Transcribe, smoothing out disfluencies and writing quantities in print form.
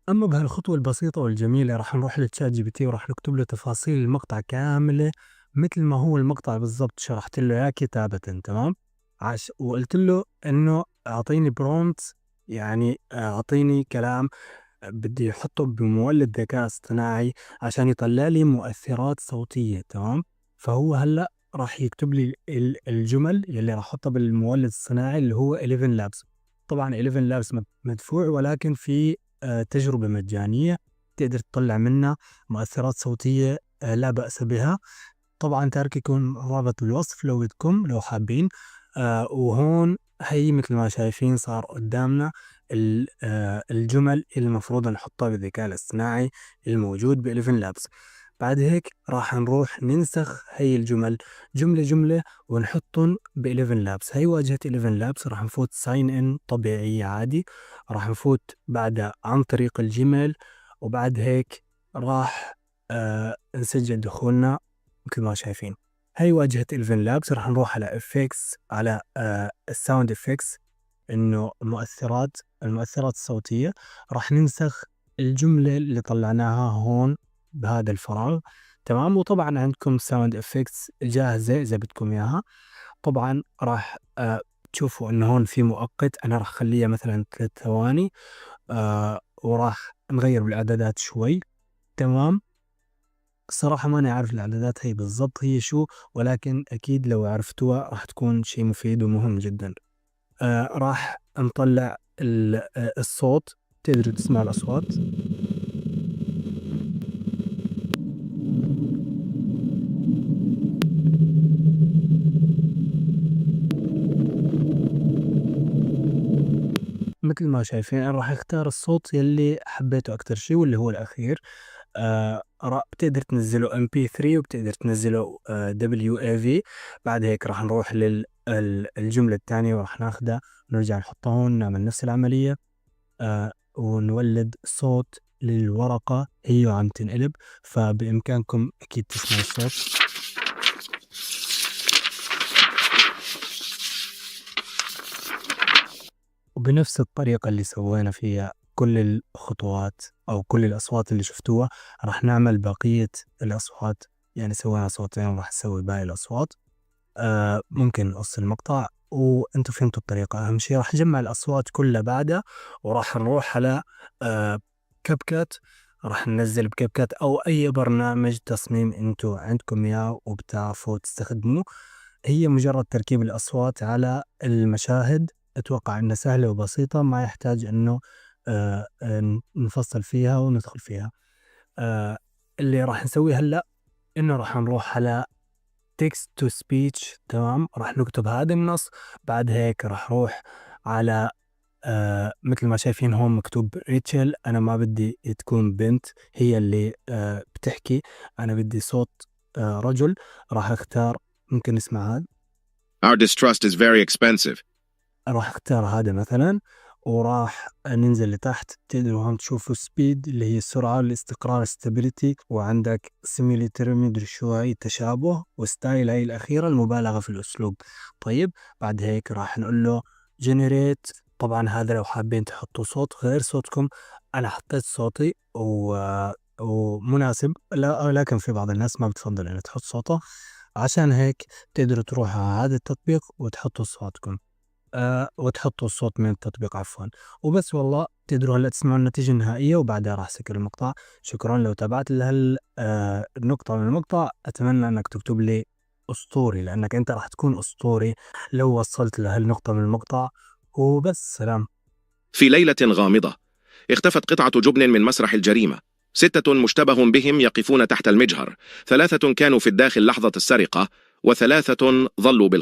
أما بهالخطوة البسيطة والجميلة راح نروح للChat GPT وراح نكتب له تفاصيل المقطع كاملة مثل ما هو المقطع بالضبط، شرحت له إياه كتابةً. تمام؟ وقلت له إنه أعطيني prompts، يعني أعطيني كلام بدي أحطه بمولد ذكاء اصطناعي عشان يطلع لي مؤثرات صوتية. تمام؟ فهو هلأ راح يكتب لي الجمل يلي راح أحطها بالمولد الصناعي اللي هو 11 Labs. طبعًا 11 Labs مدفوع، ولكن في تجربة مجانية تقدر تطلع منها مؤثرات صوتية لا بأس بها. طبعًا تارككم رابط بالوصف لو بدكم لو حابين. وهون هي مثل ما شايفين صار قدامنا الجمل اللي المفروض نحطها بالذكاء الاصطناعي الموجود ب11 Labs. بعد هيك راح نروح ننسخ هي الجمل جملة جملة ونحطهم ب11 Labs. هي واجهة 11 Labs راح نفوت sign in طبيعية عادي، راح نفوت بعدها عن طريق الجيميل، وبعد هيك راح نسجل دخولنا مثل ما شايفين. هي واجهة 11 Labs. راح نروح على effects، على الساوند effects، انه المؤثرات الصوتية. راح ننسخ الجملة اللي طلعناها هون بهذا الفراغ. تمام؟ وطبعا عندكم ساوند effects جاهزة اذا بدكم اياها. طبعا راح تشوفوا انه هون في مؤقت، انا راح اخليها مثلا 3 ثواني. وراح نغير بالاعدادات شوي. تمام؟ الصراحة ماني عارف الإعدادات هي بالضبط هي شو، ولكن أكيد لو عرفتوها راح تكون شيء مفيد ومهم جدا. راح نطلع الصوت، تقدروا تسمع الأصوات. مثل ما شايفين أنا راح أختار الصوت يلي حبيته أكتر شيء واللي هو الأخير. بتقدر تنزله MP3 وبتقدر تنزله WAV. بعد هيك راح نروح للجملة الثانية وراح ناخدها ونرجع نحطها هون، نعمل نفس العملية. ونولد صوت للورقة هي وعم تنقلب، فبإمكانكم أكيد تسمعوا الصوت. وبنفس الطريقة اللي سوينا فيها كل الخطوات أو كل الأصوات اللي شفتوها راح نعمل بقية الأصوات. يعني سوينا صوتين راح نسوي باقي الأصوات. ممكن نقص المقطع وانتم فهمتوا الطريقة. أهم شيء راح نجمع الأصوات كلها بعدها وراح نروح على كاب كات. راح ننزل بكاب كات أو أي برنامج تصميم انتم عندكم إياه وبتعرفوا تستخدموه. هي مجرد تركيب الأصوات على المشاهد. أتوقع أنها سهلة وبسيطة، ما يحتاج أنه نفصل فيها وندخل فيها. اللي راح نسويه هلأ إنه راح نروح على text to speech. تمام؟ راح نكتب هذا النص. بعد هيك راح روح على مثل ما شايفين هون مكتوب ريتشل. أنا ما بدي تكون بنت هي اللي بتحكي، أنا بدي صوت رجل. راح أختار، ممكن نسمع هذا. Our distrust is very expensive. راح اختار هذا مثلا، وراح ننزل لتحت. تقدروا هم تشوفوا سبيد اللي هي السرعة، الاستقرار stability، وعندك similitude مدري شو هاي التشابه، وستايل هاي الأخيرة المبالغة في الأسلوب. طيب بعد هيك راح نقول له generate. طبعا هذا لو حابين تحطوا صوت غير صوتكم. أنا حطيت صوتي ومناسب، لا لكن في بعض الناس ما بتفضل أن تحط صوته. عشان هيك تقدروا تروحوا على هذا التطبيق وتحطوا صوتكم. وتحطوا الصوت من التطبيق عفوا. وبس والله تقدروا هلا تسمعوا النتيجة النهائية وبعدها راح سكر المقطع. شكرا لو تابعت النقطة من المقطع. أتمنى أنك تكتب لي أسطوري، لأنك أنت راح تكون أسطوري لو وصلت لهالنقطة من المقطع. وبس سلام. في ليلة غامضة اختفت قطعة جبن من مسرح الجريمة. 6 مشتبه بهم يقفون تحت المجهر، 3 كانوا في الداخل لحظة السرقة، و3 ظلوا بالخارج.